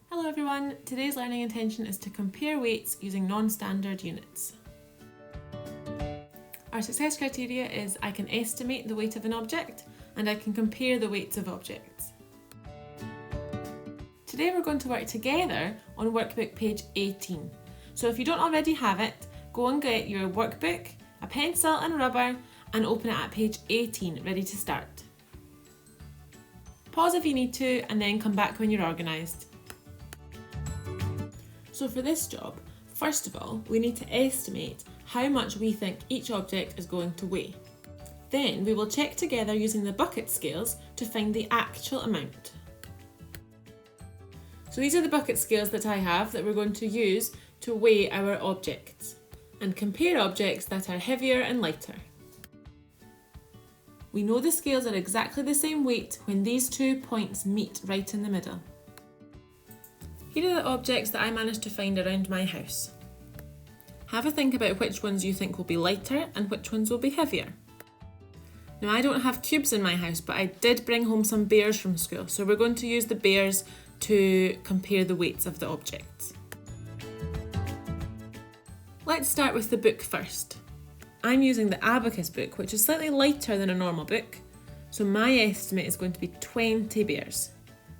Hello everyone, today's learning intention is to compare weights using non-standard units. Our success criteria is I can estimate the weight of an object and I can compare the weights of objects. Today we're going to work together on workbook page 18. So if you don't already have it, go and get your workbook, a pencil and a rubber and open it at page 18, ready to start. Pause if you need to and then come back when you're organised. So for this job, first of all, we need to estimate how much we think each object is going to weigh. Then we will check together using the bucket scales to find the actual amount. So these are the bucket scales that I have that we're going to use to weigh our objects and compare objects that are heavier and lighter. We know the scales are exactly the same weight when these 2 points meet right in the middle. Here are the objects that I managed to find around my house. Have a think about which ones you think will be lighter and which ones will be heavier. Now I don't have cubes in my house, but I did bring home some bears from school, so we're going to use the bears to compare the weights of the objects. Let's start with the book first. I'm using the Abacus book, which is slightly lighter than a normal book, so my estimate is going to be 20 bears.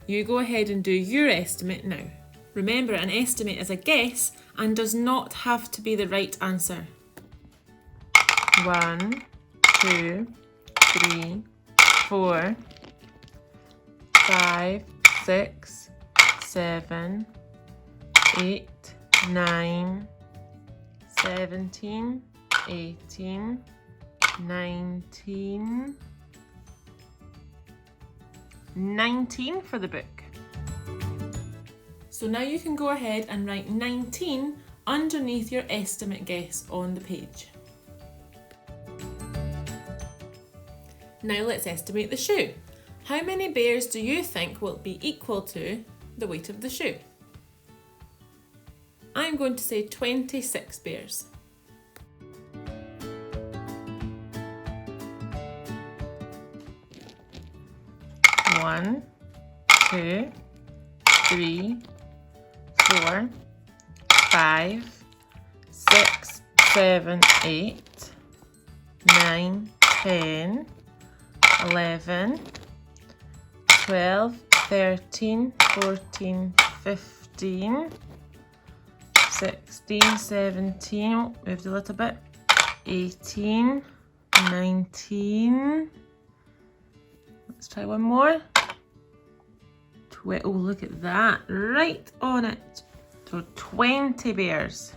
You go ahead and do your estimate now. Remember, an estimate is a guess and does not have to be the right answer. 1, 2, 3, 4, 5, 6, 7, 8, 9, 17, 18, 19, 19 for the book. So now you can go ahead and write 19 underneath your estimate guess on the page. Now let's estimate the shoe. How many bears do you think will be equal to the weight of the shoe? I'm going to say 26 bears. One, 2, 3, 4, 5, 6, 7, 8, 9, 10, 11, 12, 13, 14, 15, 16, 17, moved a little bit, 18, 19, let's try one more. Oh, look at that, right on it. So 20 bears.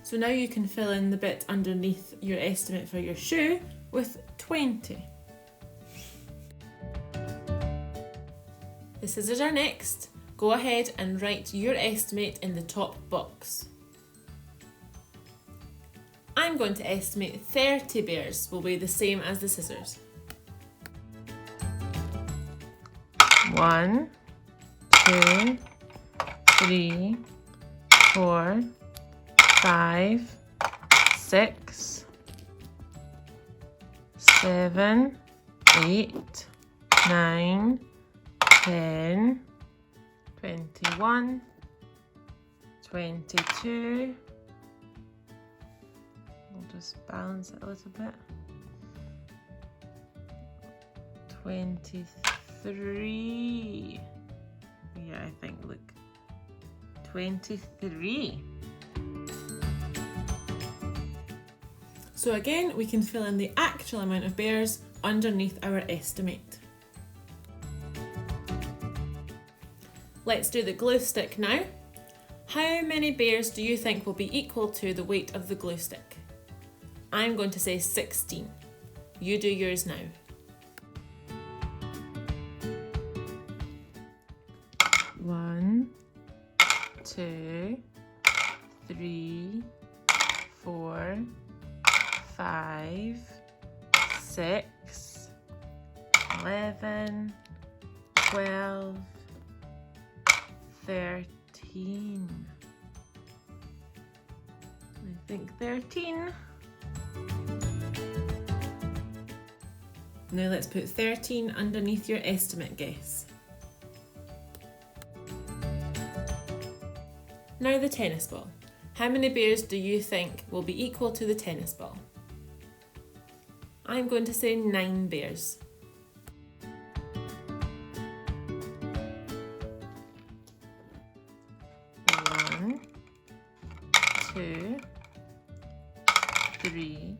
So now you can fill in the bit underneath your estimate for your shoe with 20. The scissors are next. Go ahead and write your estimate in the top box. I'm going to estimate 30 bears will weigh the same as the scissors. 1, 2, 3, 4, 5, 6, 7, 8, 9, 10, 21, 22. We'll just balance it a little bit. 23. Yeah, I think, look. 23. So again, we can fill in the actual amount of bears underneath our estimate. Let's do the glue stick now. How many bears do you think will be equal to the weight of the glue stick? I'm going to say 16. You do yours now. 1, 2, 3, 4, 5, 6, 11, 12, 13. I think 13. Now let's put 13 underneath your estimate guess. Now the tennis ball. How many bears do you think will be equal to the tennis ball? I'm going to say 9 bears. One, 2, 3,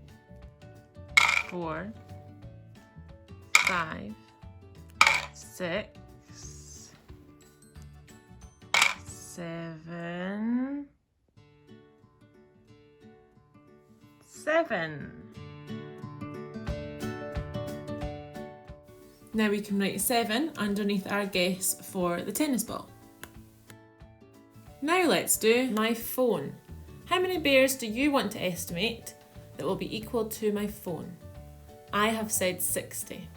4, 5, 6, 7, 7. Now we can write 7 underneath our guess for the tennis ball. Now let's do my phone. How many bears do you want to estimate that will be equal to my phone? I have said 60.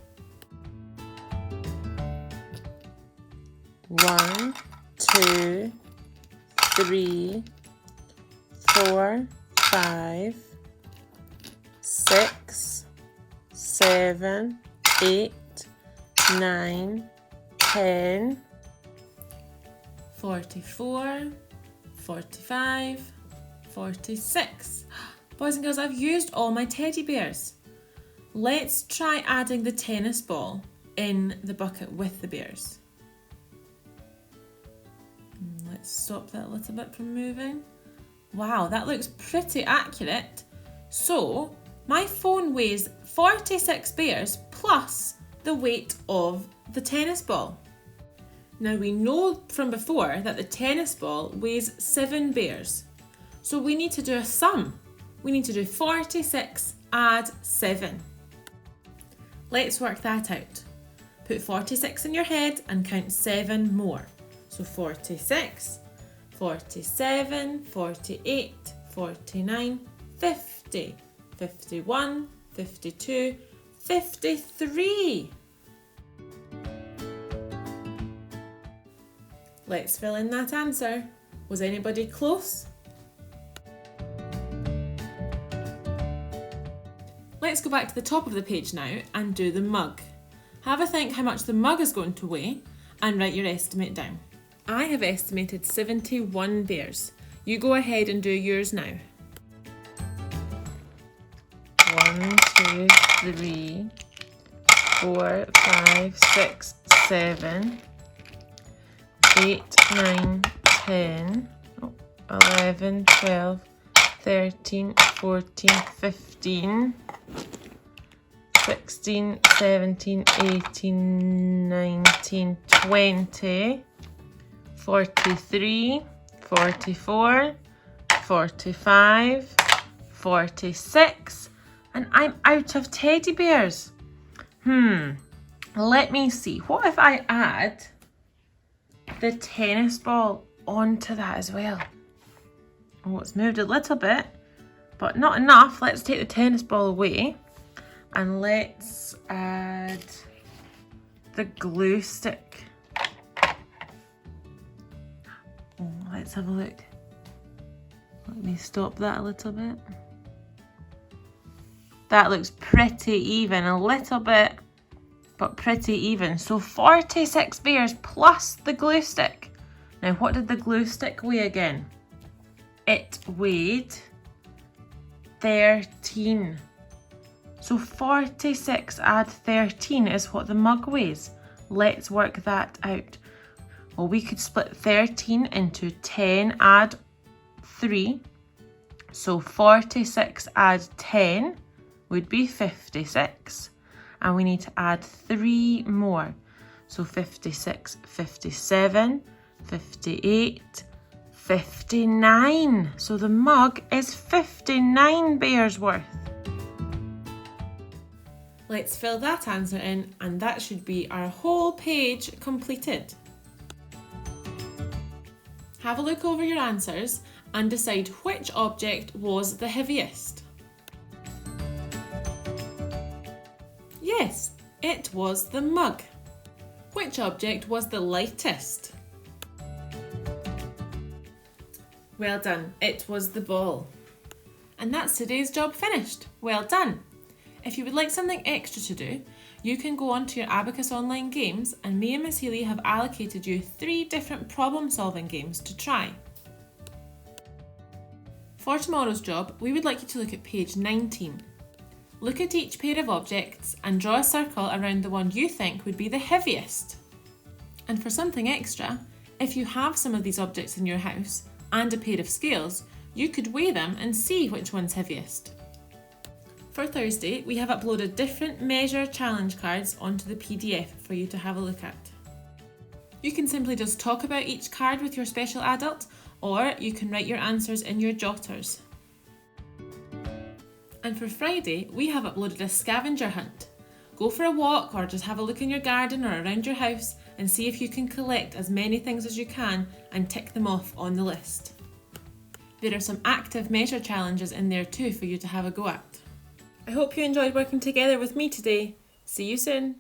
1, 2, 3, 4, 5, 6, 7, 8, 9, 10, 44, 45, 46. Boys and girls, I've used all my teddy bears. Let's try adding the tennis ball in the bucket with the bears. Let's stop that a little bit from moving. Wow, that looks pretty accurate. So, my phone weighs 46 bears plus the weight of the tennis ball. Now we know from before that the tennis ball weighs 7 bears. So we need to do a sum. We need to do 46 add 7. Let's work that out. Put 46 in your head and count 7 more. So 46, 47, 48, 49, 50, 51, 52, 53. Let's fill in that answer. Was anybody close? Let's go back to the top of the page now and do the mug. Have a think how much the mug is going to weigh and write your estimate down. I have estimated 71 bears. You go ahead and do yours now. 1, 2, 3, 4, 5, 6, 7, 8, 9, 10, 11, 12, 13, 14, 15, 16, 17, 18, 19, 20, 43, 44, 45, 46, and I'm out of teddy bears. Let me see. What if I add the tennis ball onto that as well? Oh, it's moved a little bit, but not enough. Let's take the tennis ball away and let's add the glue stick. Oh, let's have a look. Let me stop that a little bit. That looks pretty even, a little bit, but pretty even. So 46 bears plus the glue stick. Now, what did the glue stick weigh again? It weighed 13. So 46 add 13 is what the mug weighs. Let's work that out. Well, we could split 13 into 10 add 3. So 46 add 10 would be 56. And we need to add 3 more. So 56, 57, 58, 59. So the mug is 59 bears worth. Let's fill that answer in, and that should be our whole page completed. Have a look over your answers and decide which object was the heaviest. Yes, it was the mug. Which object was the lightest? Well done, it was the ball. And that's today's job finished. Well done. If you would like something extra to do, you can go on to your Abacus Online Games, and me and Miss Healy have allocated you 3 different problem-solving games to try. For tomorrow's job, we would like you to look at page 19. Look at each pair of objects and draw a circle around the one you think would be the heaviest. And for something extra, if you have some of these objects in your house and a pair of scales, you could weigh them and see which one's heaviest. For Thursday, we have uploaded different measure challenge cards onto the PDF for you to have a look at. You can simply just talk about each card with your special adult, or you can write your answers in your jotters. And for Friday, we have uploaded a scavenger hunt. Go for a walk or just have a look in your garden or around your house and see if you can collect as many things as you can and tick them off on the list. There are some active measure challenges in there too for you to have a go at. I hope you enjoyed working together with me today. See you soon.